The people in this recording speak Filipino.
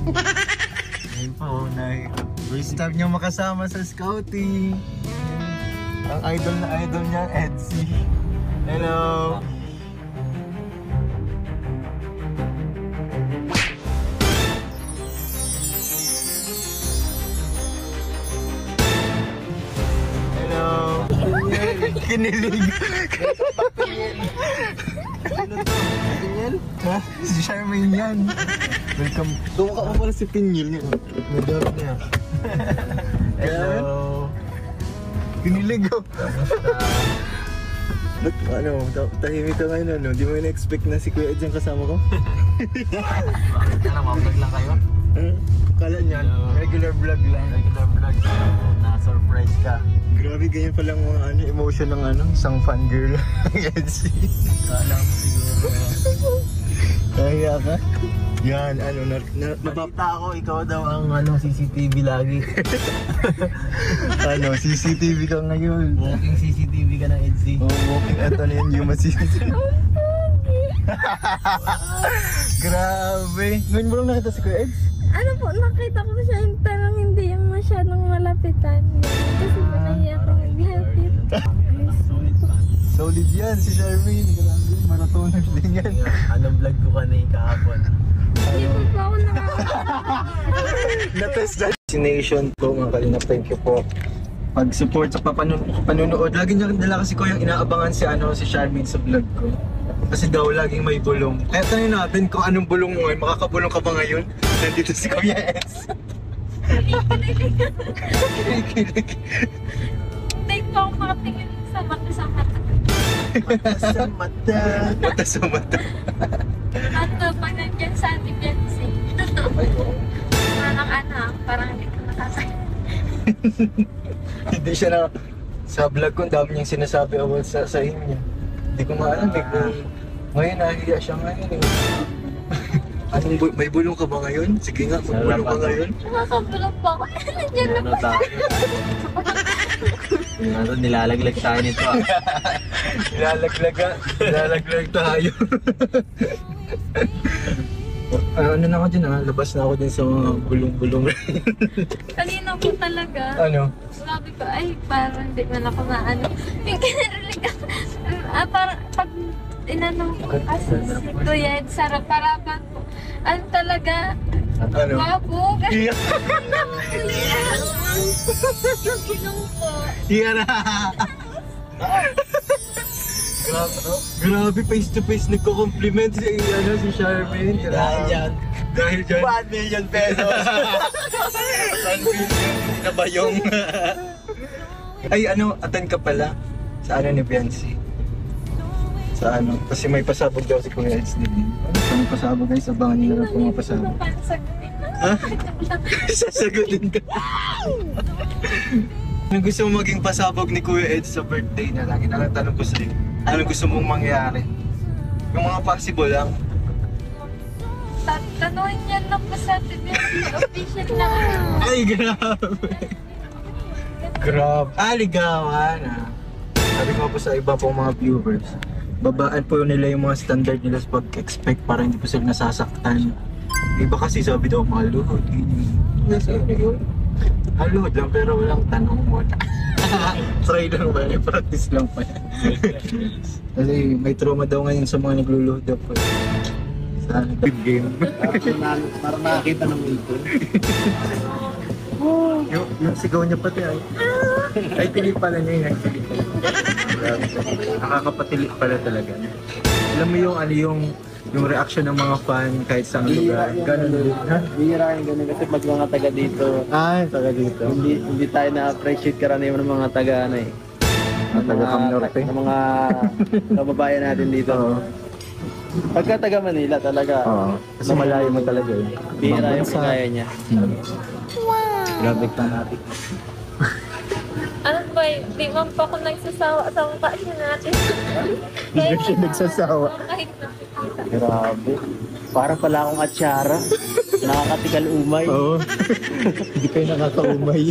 Ayun po, first time niya makasama sa scouting. Ang idol na idol niya, Edsy. Hello! Hello! Kinilig! Ano to? Pinyel? Ha? Si Charmaine yan. Welcome. Tumukha ko pala si Pinyel niya. Madami niya. Hello! Kinilig oh. Ba't ano, tahimik ka ngayon ano? Di mo na-expect na si Kuya Ed yung kasama ko? Bakit ka na, vlog lang kayo? Kala niyan, regular vlog lang. Regular vlog. Na-surprise ka. Grabe, ganyan palang mga ano, emotion ng ano, isang fangirl. Edsy. Kala mo siguro. Kaya ka? Yan, ano, Balita ako, ikaw daw ang ano, CCTV lagi. ano, CCTV ka ngayon. Walking CCTV ka ng Edsy. Oh, walking Anthony and Yuma CCTV. Grabe. Ngayon mo lang nakita si Kuya Eds? Ano po, nakita ko siya yung tanong hindi yung masyadong malapitan. Kasi po nahiya ko naghihapit. Solid yan si Charmaine. Grabe, marathoners din yan. Anong vlog ko kanina kahapon? Hindi po po ako Na-test na. Destination po mga Kalingap, thank you po. Pag-support sa panunood. Lagi niya nila kasi ko yung inaabangan si Charmaine sa vlog ko. Kasi daw laging may bulong. Kaya tanong natin kung anong bulong mo ngayon. Makakabulong ka ba ngayon? Nandito si Kuya Eds. Kilig. Hindi po ako makatingin sa mata sa mata. Mata sa mata. Mata sa mata. Ano, pag nandiyan sa ating Beyonce. Parang hindi ko nakasaya. Hindi siya na sa vlog ko, dami niyang sinasabi about sa inyo. Hindi ko maalam eh kung ngayon nahiya siya ngayon eh. May bulong ka ba ngayon? Sige nga, may bulong ka ngayon. Nakakabulong pa ako. Nandiyan na Ano po. tayo? Ano, nilalaglag tayo nito ah. Nilalaglag tayo. Ano na ako dyan ah, labas na ako din sa mga bulong-bulong. Kanina po talaga. Ano? Sabi ko, ay, parang hindi man ako maano. Yung kinarinig ako. Parang pag inanong ko kasi si Kuya Ed, sarap parapan po. Ano talaga? Ano? Wapo. Iya. Yung ilong po. Iya na. Grabe, face to face nagko-compliment si Charmaine. Dahil dyan. 1 million pesos! 1 million na ba yung... Ay, attend ka pala sa ni Beyonce. Sa kasi may pasabog daw si Kuya Eds din. May pasabog guys, abangan nyo na lang kung mapasabog. Paano sagutin na? Ha? Sasagutin ka. Anong gusto mo maging pasabog ni Kuya Eds sa birthday na lagi nakatanong ko sa'yo? Anong gusto mong mangyari? Yung mga possible lang. Tatanungin niya lang po sa atin yung official na. Ay, grabe. Grabe. Ligawan ah. Sabi ko po sa iba pong mga viewers, babaan po nila yung mga standard nila sa pag-expect para hindi po sila nasasaktan. Iba kasi sabi daw, maluhod. Nasabi yun. Haluhod lang pero walang tanong mo. Try lang ba? Practice lang pa. Kasi may trauma daw ngayon sa mga nagluluhod daw po. Sa good game. Para nakakita ng ito. Yung sigaw niya pati ay tilig pala niya yung nagtilig pala. Nakakapatilig pala talaga. Alam mo yung reaction ng mga fan kahit sa lugar. Ganun din. Ha? Bihira yung ganun kasi pag mga taga dito, Taga dito. hindi tayo na-appreciate karaniwan ng mga taga Taga Cam Norte. ng mga kababayan natin dito. Oo. Pagka taga Manila talaga, Oo. Kasi malayo mo talaga eh. bihira yung Ibang bansa. kaya niya. Grabe ka natin. Ano ba, di man pa ako nagsasawa sa mukha siya natin. Hindi siya nagsasawa. Kahit nakikita. Grabe. Para pala akong atsara. Nakakatikal umay. Oo. Hindi kayo nakakaumay.